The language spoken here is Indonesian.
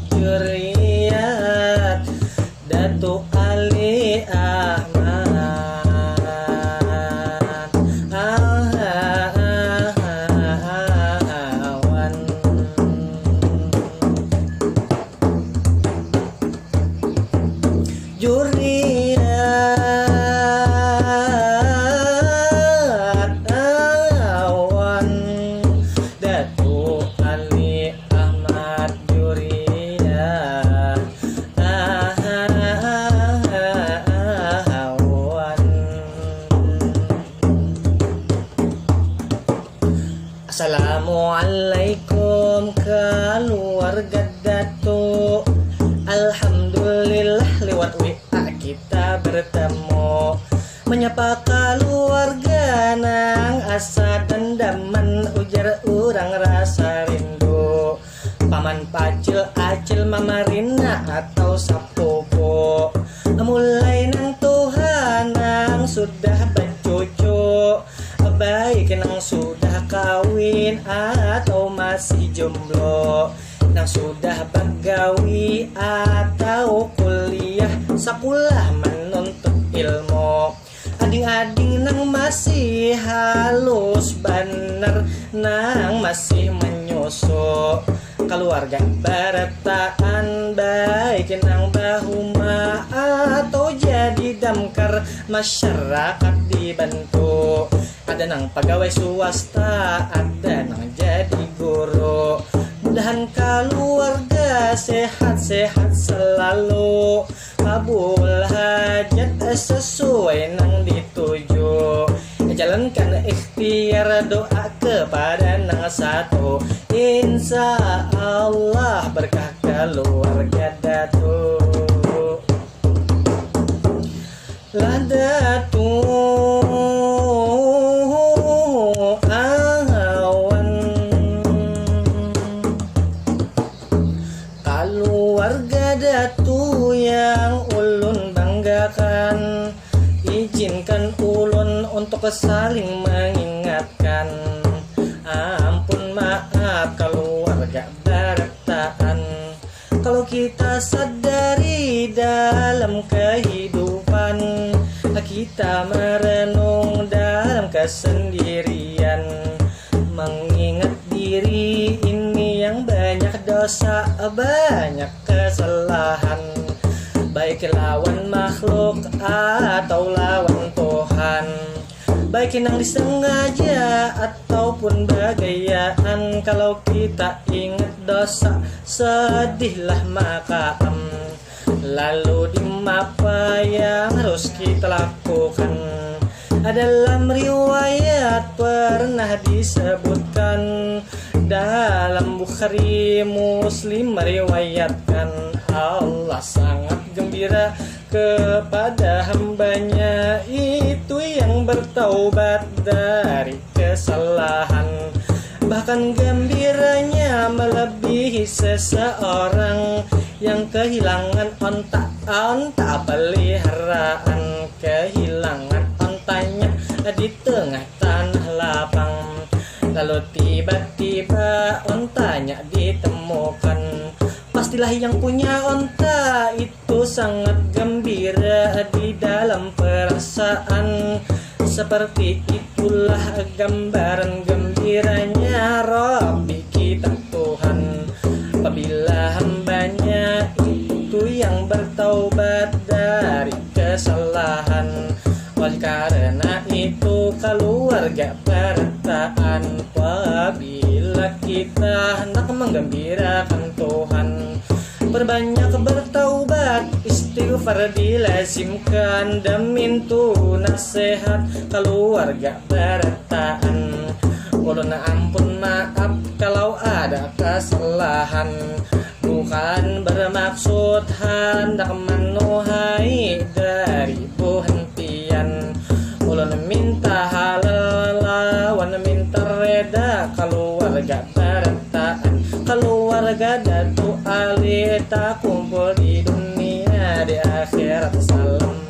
Juriyat Datuk Ali Ahmad Awan. Juriyat Awan Datuk Ali Ahmad Juriyat Awan. Assalamualaikum keluarga Datuk. Alhamdulillah lewat WA kita bertemu, menyapa keluarga nang asa dendaman, ujar urang rasa rindu. Paman Pacil, Acil, Mama Rina atau Sapopo, mulai nang Tuhan nang sudah bercucu, baik nang sudah kawin atau masih jomblo, nang sudah begawi atau kuliah sakulah menuntut ilmu, ading-ading nang masih halus bener nang masih menyusu, keluarga barataan baik nang bahuma atau jadi damkar masyarakat dibantu, ada nang pegawai swasta, ada nang jadi guru. Mudahan keluarga sehat-sehat selalu, kabul hajat sesuai nang dituju, jalankan ikhtiar doa kepada nang satu, insya Allah berkah keluarga Datuk. Lah Datuk Awan, keluarga Datuk yang ulun banggakan, izinkan ulun untuk saling mengingatkan. Ampun maaf keluarga barataan, kalau kita sadari dalam kehidupan, kita merenung dalam kesendirian, mengingat diri ini yang banyak dosa, banyak kesalahan, baik lawan makhluk atau lawan Tuhan, baik yang disengaja ataupun bagaian. Kalau kita ingat dosa, sedihlah makam, lalu apa yang harus kita lakukan. Dalam riwayat pernah disebutkan, dalam Bukhari Muslim meriwayatkan, Allah sangat gembira kepada hambanya itu yang bertaubat dari kesalahan. Bahkan gembiranya melebihi seseorang yang kehilangan onta peliharaan, kehilangan ontanya di tengah tanah lapang, lalu tiba-tiba ontanya ditemukan. Pastilah yang punya onta itu sangat gembira di dalam perasaan. Seperti itulah gambaran gembiranya Rabbi kita Tuhan, apabila hambanya itu yang bertaubat dari kesalahan. Oleh karena itu keluarga barataan, apabila kita hendak menggembirakan Tuhan, perbanyak bertaubat, istighfar dilazimkan, damintu nasihat keluarga barataan. Ulun ampun maaf kalau ada kesalahan, bukan bermaksud hendak menuhai dari perhentian. Ulun minta halal keluarga Barataan. Keluarga Datu Ali tak kumpul di dunia, di akhirat salam.